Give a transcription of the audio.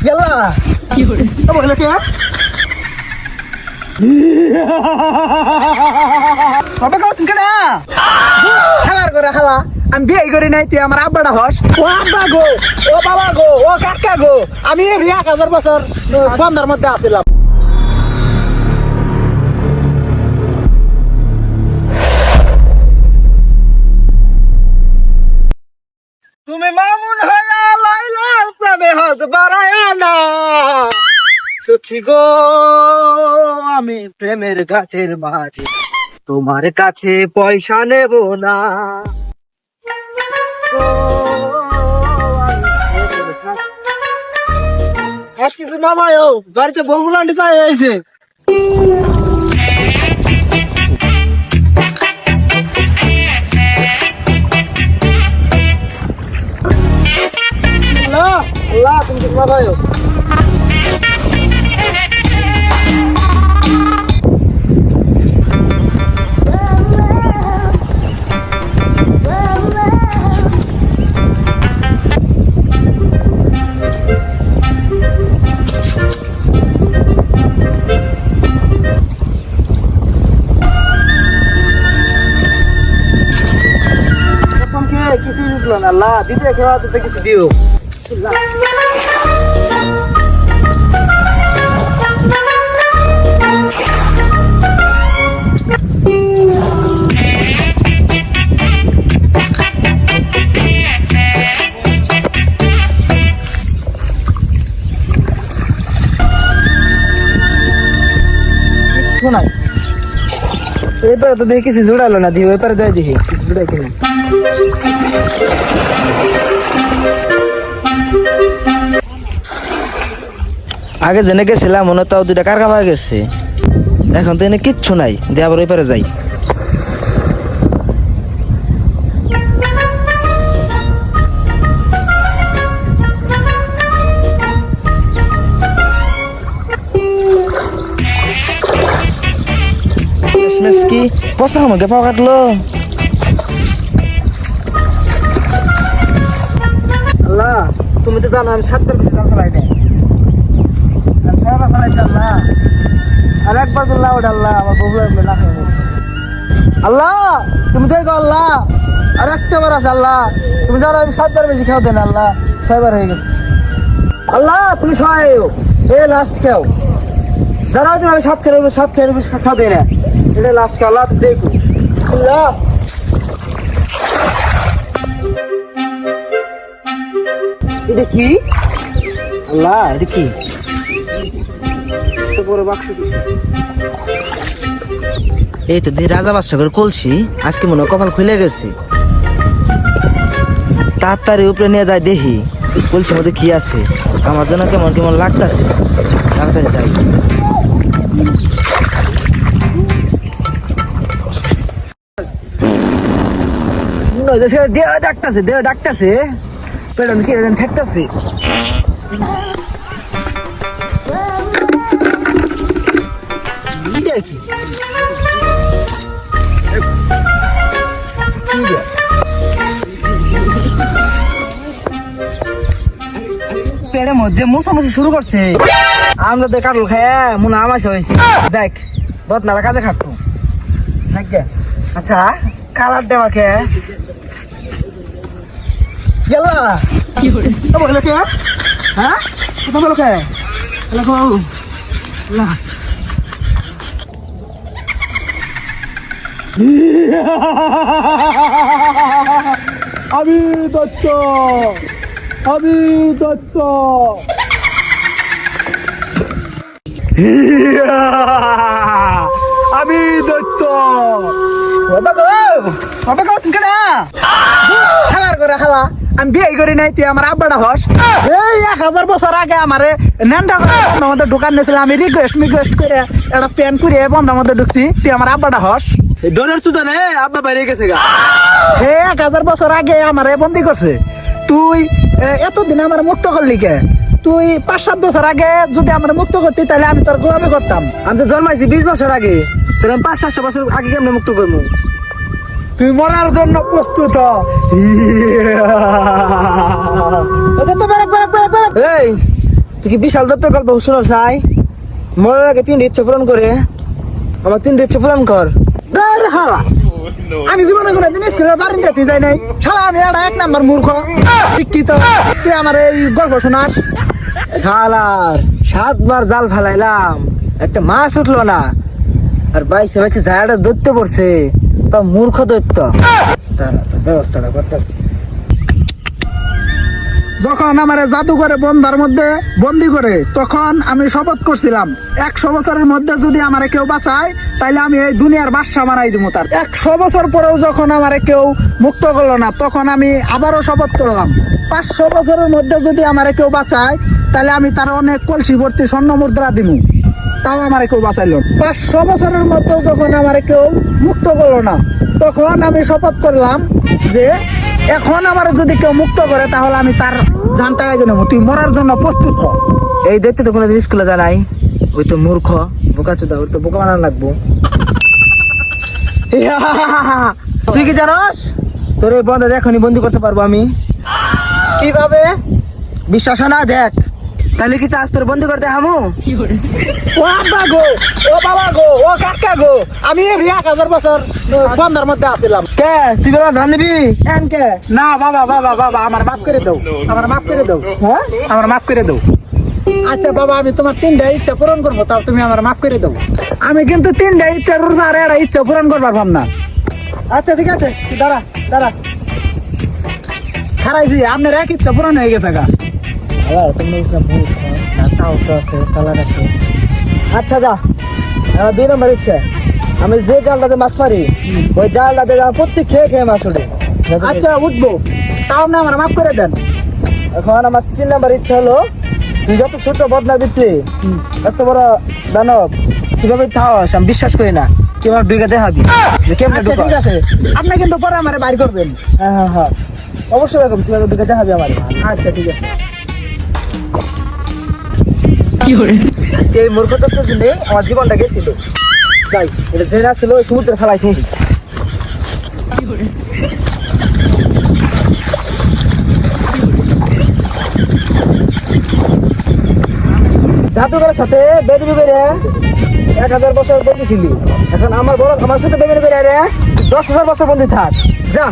ইয়াল্লা কি করে বলে কে বাবা কও তুমি কেডা খেলার করে খেলা আমি বিয়ে করি নাই তুই আমার আব্বাটা হস ও আব্বা গো ও বাবা গো ও কাকা গো আমি 1000 বছর বন্ধার মধ্যে আছিলাম। তুমি মামুন হইয়া লাইলা প্রেমে হস বাড়ায়া না সুখী গো আমি প্রেমের গাছের মাঝে তোমার কাছে পয়সা নেব না। কিছু মামায় বাড়িতে বগুলান্ডি চাই হয়েছে আল্লাহ তুমি কিছু মামায় কিছু দিল না আল্লাহ দিতে খেলা তো কিছু দিও শোনাই এবার তো দেখি কিছু জোড়ালো না দিয়ে এবারে দেয় দেখি কিছু জোড়াই কিনা আগে জেনে গেছিলাম মনে তাও 2টা কারকা পাওয়া গেছে এখন তো এনে কিচ্ছু নাই দিয়ে আবার ওই পারে যাই কি পয়সা আমাকে পাওয়া কাটলো আল্লাহ তুমি তো জানো আমি 7 বার বেশি জাল ফেলাই দেয় আমি 6 বার ফেলাইছি আল্লাহ আর একবার আল্লাহ ওটা আল্লাহ আমার বহু না খাইব আল্লাহ তুমি দেখো আল্লাহ আর একটা বার আছে আল্লাহ তুমি জানো আমি 7 বার বেশি খাও দেন আল্লাহ 6 বার হয়ে গেছে আল্লাহ তুমি সহায় এ লাস্ট খাও জানো তুমি আমি 7 খেয়ে বেশি খাও দেয় না এটা লাস্ট খাও আল্লাহ দেখো আল্লাহ এটা কি আল্লাহ এটা কি বড় বাক্স এই তো রাজা বাদশা করে কলসি আজকে মনে হয় কপাল খুলে গেছে তাড়াতাড়ি উপরে নিয়ে যায় দেখি কলসির মধ্যে কি আছে আমার জন্য কেমন কেমন লাগতেছে তাড়াতাড়ি যাই দেহ ডাকতেছে পেট কি ঠেকতেছে পেড়ে মধ্যে মোছামুছি শুরু করছে আমরা তো কাটল খায় মনে আমাশ হয়েছে যাক বদনারা কাজে খাটতো আচ্ছা কালার দেওয়া খেয়ে গেলা কি বলে কে হ্যাঁ কোথা বলো কে না আমি দত্ত আমি দত্ত আমি দত্ত বাবা কও তুমি কেডা খেলার করে খেলা আমি বিয়ে করি নাই তুই আমার আব্বাটা হস এই 1000 বছর আগে আমারে নেন্ডা আমাদের দোকান নিয়েছিল আমি রিকোয়েস্ট করে একটা প্যান করে বন্ধ মধ্যে ঢুকছি তুই আমার আব্বাটা হস ডোনার সুদানে আব্বা বাইরে গেছে গা হে 1000 বছর আগে আমারে বন্দি করছে তুই এতদিন আমার মুক্ত করলি কে তুই 5-7 বছর আগে যদি আমার মুক্ত করতি তাহলে আমি তোর গোলামি করতাম আমি তো জন্মাইছি 20 বছর আগে তোর 500-700 বছর আগে কেমনে মুক্ত করবো তুই মরার জন্য প্রস্তুত এই তুই কি বিশাল দত্তর গল্প শুনো সাই? মরার আগে 3 ইচ্ছা পূরণ করে আমার 3 ইচ্ছা পূরণ কর। ধর হালা, আমি জীবনে কোনো দিন স্কুলের বারিন্দাতে যাই নাই। শালা আমি একটা 1 নাম্বার মূর্খ শিক্ষিত, তুই আমার এই গল্প শোনাস? শালার 7 বার জাল ফেলাইলাম, একটা মাছ উঠলো না, আর বাইসে বাইসে জায়গাটা দৈত্য পড়ছে, তা মূর্খ দৈত্য। তারা তো ব্যবস্থাটা করতেছি। যখন আমার জাদুঘরে বন্ধার মধ্যে বন্দি করে, তখন আমি শপথ করছিলাম 100 বছরের মধ্যে যদি আমারে কেউ বাঁচায় তাইলে আমি এই দুনিয়ার বাদশা বানাই দিব তার। 100 বছর পরেও যখন আমারে কেউ মুক্ত করলো না, তখন আমি আবারও শপথ করলাম 500 বছরের মধ্যে যদি আমারে কেউ বাঁচায় তাহলে আমি তার অনেক কলসি ভর্তি স্বর্ণ মুদ্রা দিব, তাও আমারে কেউ বাঁচাইল। 500 বছরের মধ্যে যখন আমারে কেউ মুক্ত করলো না, তখন আমি শপথ করলাম যে এখন আমার যদি কেউ মুক্ত করে তাহলে আমি তার জানটা নেবো, তুই মরার জন্য প্রস্তুত হ। এই দৈত্য তো কোনোদিন স্কুলে জানাই, ওই তো মূর্খ বোকা চোদা, ওই তো বোকা বানানো লাগবো। তুই কি জানোস তোর এই বন্ধ এখনই বন্দি করতে পারবো আমি? কিভাবে? বিশ্বাস হয় না? দেখ, তাহলে কি চাস তোর বন্দি করতে হামু? ও আব্বা গো, ও বাবা গো, ও কাকা গো, আমি এই 1000 বছর বন্ধার মধ্যে আছিলাম। কে তুই বাবা জান নিবি? N K? না বাবা বাবা বাবা, আমার মাফ করে দাও, আমার মাফ করে দাও। হ্যাঁ, আমার মাফ করে দাও। আচ্ছা বাবা, আমি তোমার 3টা ইচ্ছা পূরণ করবো, তাও তুমি আমার মাফ করে দাও। আমি কিন্তু 3টা ইচ্ছা করবো আর একটা ইচ্ছা পূরণ করবার পারলাম না। আচ্ছা ঠিক আছে, তুই দাঁড়া দাঁড়া। খারাইছি, আপনার এক ইচ্ছা পূরণ হয়ে গেছে গা। তুমি তাও তো আছে, কালার আছে। আচ্ছা যা, 2 নম্বর ইচ্ছা, আমি যে জালটাতে মাছ মারি ওই জালটাতে প্রত্যেক খেয়ে খেয়ে মাছ উঠে। আচ্ছা উঠবো, তাও আপনি আমার মাফ করে দেন। এখন আমার 3 নম্বর ইচ্ছা হলো, তুই যত ছোট বদনা দিতে এত বড় দানব কিভাবে থাকস আমি বিশ্বাস করি না, তুই আমার ডুইকা দেখাবি যে কেমনে আচ্ছা ঢুকাস। ঠিক আছে, আপনি কিন্তু পরে আমার বাইর করবেন। হ্যাঁ হ্যাঁ হ্যাঁ, অবশ্যই এরকম তুই ডুইকা দেখাবি আমার। আচ্ছা ঠিক আছে। এই মূর্খতার জন্য আমার জীবনটা গেছিল। যাই, এটা জেনা ছিল ওই সমুদ্রে ফেলাই খেয়ে। জাদুঘরের সাথে বেদবি করে 1000 বছর বন্দি ছিলি, এখন আমার বড় আমার সাথে বেদবি করে 10,000 বছর বন্দি থাক। যা।